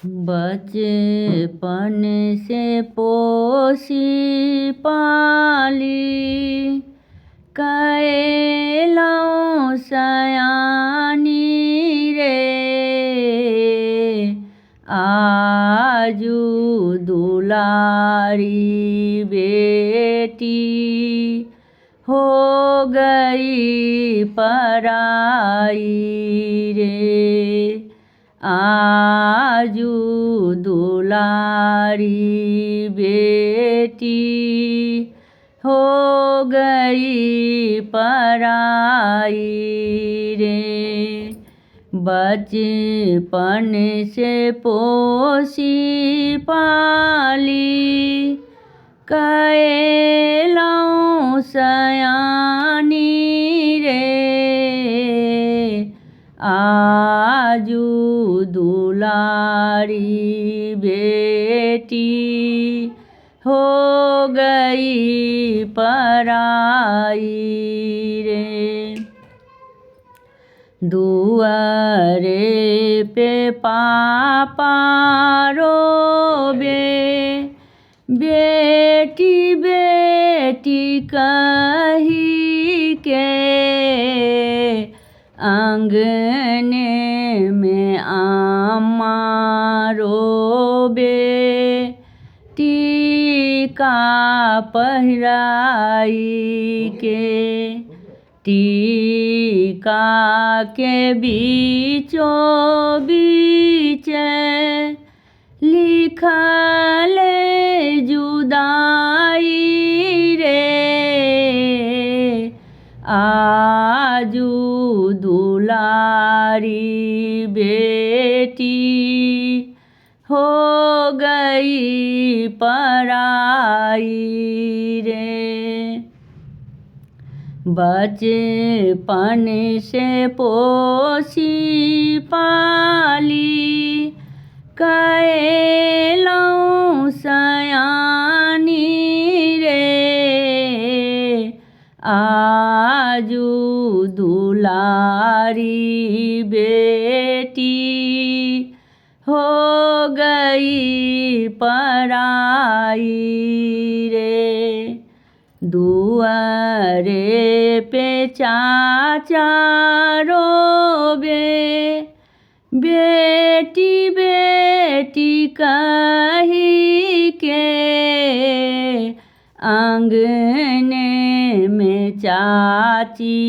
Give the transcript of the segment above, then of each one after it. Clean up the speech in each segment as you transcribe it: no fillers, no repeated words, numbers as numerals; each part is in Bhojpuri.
बचपन से पोसी पाली कैलौं सयानी रे। आजू दुलारी बेटी हो गई पराई रे। आजू दुलारी बेटी हो गई पराई रे। बचपन से पोसी पाली कैलौं सयानी रे। आजू दुलारी बेटी हो गई पराई रे। दुआरे पे पापा रोबे बेटी बेटी कही के। आंगने में अम्मा रोबे टीका पहिराई के। टीका के बीचों बीच लिखल जुदाई रे। आजू दुलारी बेटी हो गई पराई रे। बचपन से पोसी पाली कैलौं सयानी रे। आजू दुलारी बेटी हो गई पराई रे। दुआरे पे चाचा रोबे बेटी बेटी कही के। आंगने में चाची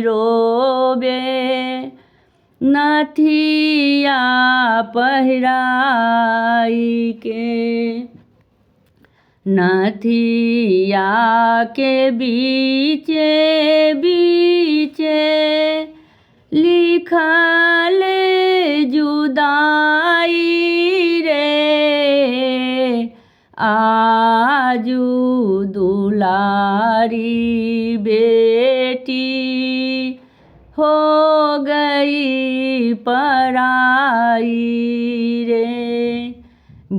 रोबे नथिया पहिराई के। नथिया के बीचे बीचे लिखल जुदाई रे। आजू दुलारी बेटी हो गई पराई रे।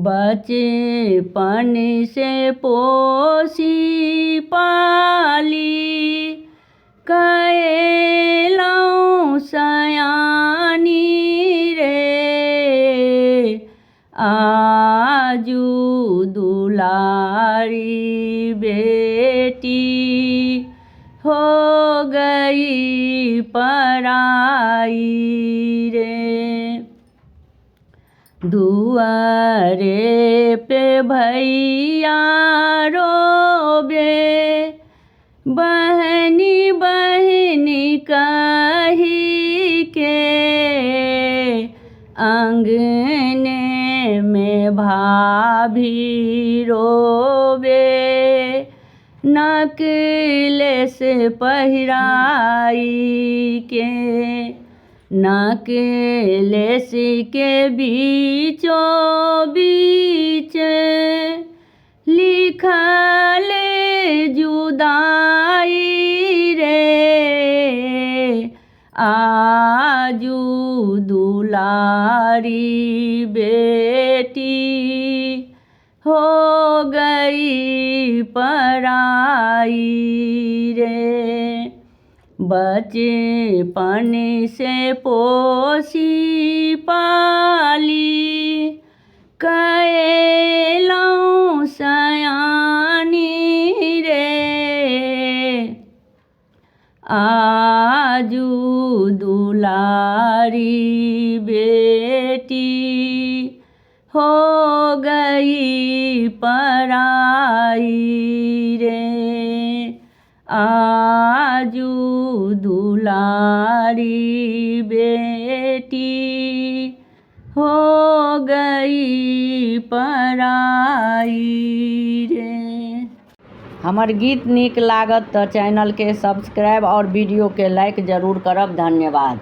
बचपन से पोसी पाली कैलौं सयानी रे। आजू दुलारी बेटी हो गई पराई रे। दुआरे पे भैया रोबे बहनी बहनी कही के। आंगने में भाभी रोबे नकलेस पहिराई के। नकलेस के बीचों बीच लिखल जुदाई रे। आजू दुलारी बेटी हो गई पराई रे। बचपन से पोसी पाली आजू दुलारी बेटी हो गई पराई रे। आजू दुलारी बेटी हो गई पराई रे। हमर गीत नीक लागत तो चैनल के सब्सक्राइब और वीडियो के लाइक जरूर करब। धन्यवाद।